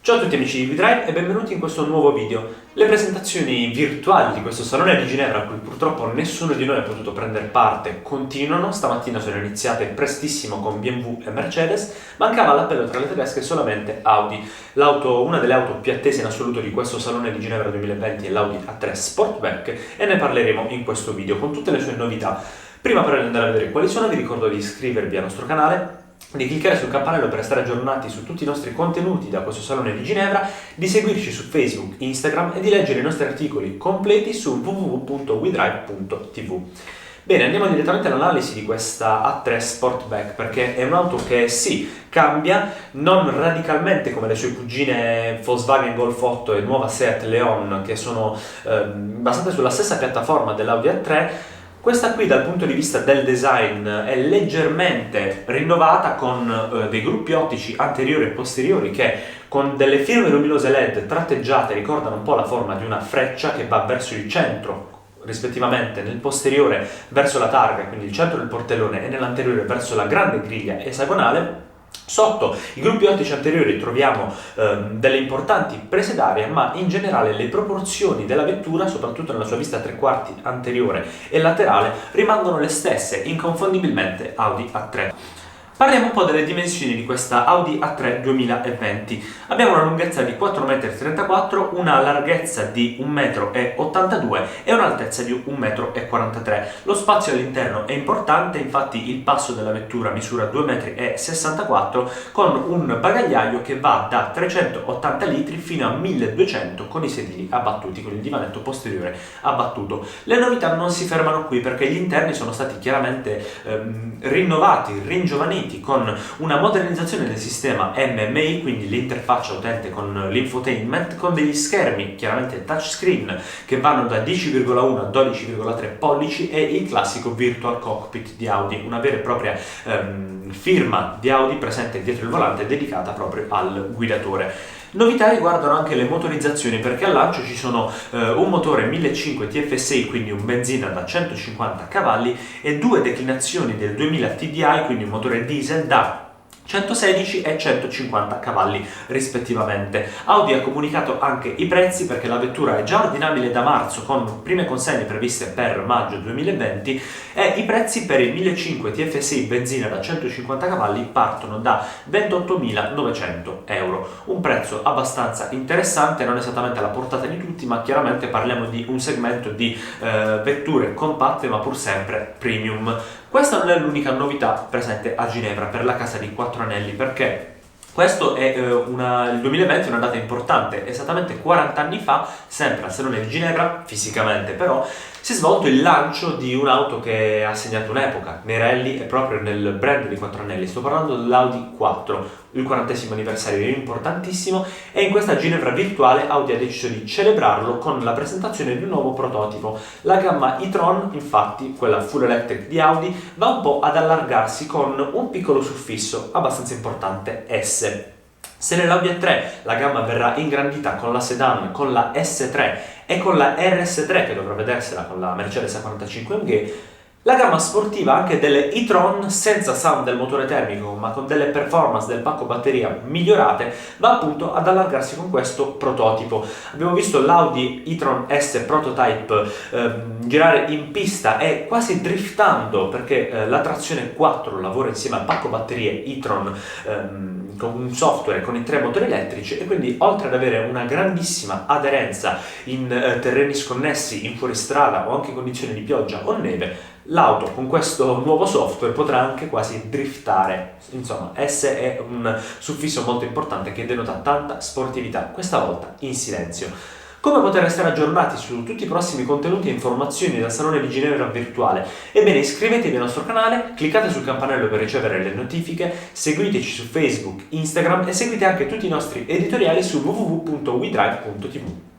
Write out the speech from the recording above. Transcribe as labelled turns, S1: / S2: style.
S1: Ciao a tutti amici di WeDrive e benvenuti in questo nuovo video. Le presentazioni virtuali di questo Salone di Ginevra, a cui purtroppo nessuno di noi ha potuto prendere parte, continuano. Stamattina sono iniziate prestissimo con BMW e Mercedes, mancava all'appello tra le tedesche solamente Audi. Una delle auto più attese in assoluto di questo Salone di Ginevra 2020 è l'Audi A3 Sportback e ne parleremo in questo video con tutte le sue novità. Prima però di andare a vedere quali sono, vi ricordo di iscrivervi al nostro canale, di cliccare sul campanello per restare aggiornati su tutti i nostri contenuti da questo Salone di Ginevra, di seguirci su Facebook, Instagram e di leggere i nostri articoli completi su www.wedrive.tv. Bene, andiamo direttamente all'analisi di questa A3 Sportback, perché è un'auto che sì, cambia, non radicalmente come le sue cugine Volkswagen Golf 8 e nuova Seat Leon, che sono basate sulla stessa piattaforma dell'Audi A3. Questa qui dal punto di vista del design è leggermente rinnovata con dei gruppi ottici anteriori e posteriori che con delle fibre luminose LED tratteggiate ricordano un po' la forma di una freccia che va verso il centro, rispettivamente nel posteriore verso la targa, quindi il centro del portellone, e nell'anteriore verso la grande griglia esagonale. Sotto i gruppi ottici anteriori troviamo delle importanti prese d'aria, ma in generale le proporzioni della vettura, soprattutto nella sua vista a tre quarti anteriore e laterale, rimangono le stesse, inconfondibilmente Audi A3. Parliamo un po' delle dimensioni di questa Audi A3 2020. Abbiamo una lunghezza di 4,34 m, una larghezza di 1,82 m e un'altezza di 1,43 m. Lo spazio all'interno è importante, infatti il passo della vettura misura 2,64 m con un bagagliaio che va da 380 litri fino a 1200 con i sedili abbattuti, con il divanetto posteriore abbattuto. Le novità non si fermano qui, perché gli interni sono stati chiaramente rinnovati, ringiovaniti, con una modernizzazione del sistema MMI, quindi l'interfaccia utente con l'infotainment, con degli schermi chiaramente touchscreen che vanno da 10,1 a 12,3 pollici e il classico Virtual Cockpit di Audi, una vera e propria firma di Audi presente dietro il volante dedicata proprio al guidatore. Novità riguardano anche le motorizzazioni, perché al lancio ci sono un motore 1500 TFSI, quindi un benzina da 150 cavalli, e due declinazioni del 2000 TDI, quindi un motore diesel da 116 e 150 cavalli rispettivamente. Audi ha comunicato anche i prezzi, perché la vettura è già ordinabile da marzo con prime consegne previste per maggio 2020 e i prezzi per il 1500 TFSI benzina da 150 cavalli partono da 28.900 euro. Un prezzo abbastanza interessante, non esattamente alla portata di tutti, ma chiaramente parliamo di un segmento di vetture compatte ma pur sempre premium. Questa non è l'unica novità presente a Ginevra per la Casa di Quattro Anelli, perché questo è il 2020 è una data importante. Esattamente 40 anni fa, sempre al Salone di Ginevra, fisicamente però, si è svolto il lancio di un'auto che ha segnato un'epoca nei rally e proprio nel brand di Quattro Anelli. Sto parlando dell'Audi 4, il 40° anniversario è importantissimo, e in questa Ginevra virtuale Audi ha deciso di celebrarlo con la presentazione di un nuovo prototipo. La gamma e-tron, infatti, quella full electric di Audi, va un po' ad allargarsi con un piccolo suffisso abbastanza importante, S. Se nell'Audi A3 la gamma verrà ingrandita con la sedan, con la S3 e con la RS3, che dovrà vedersela con la Mercedes A45 AMG, la gamma sportiva anche delle e-tron, senza sound del motore termico ma con delle performance del pacco batteria migliorate, va appunto ad allargarsi con questo prototipo. Abbiamo visto l'Audi e-tron S Prototype girare in pista e quasi driftando, perché la trazione 4 lavora insieme al pacco batterie e-tron con un software con i 3 motori elettrici, e quindi oltre ad avere una grandissima aderenza in terreni sconnessi, in fuoristrada o anche in condizioni di pioggia o neve, l'auto con questo nuovo software potrà anche quasi driftare. Insomma, S è un suffisso molto importante che denota tanta sportività, questa volta in silenzio. Come poter restare aggiornati su tutti i prossimi contenuti e informazioni dal Salone di Ginevra virtuale? Ebbene, iscrivetevi al nostro canale, cliccate sul campanello per ricevere le notifiche, seguiteci su Facebook, Instagram e seguite anche tutti i nostri editoriali su www.wedrive.tv.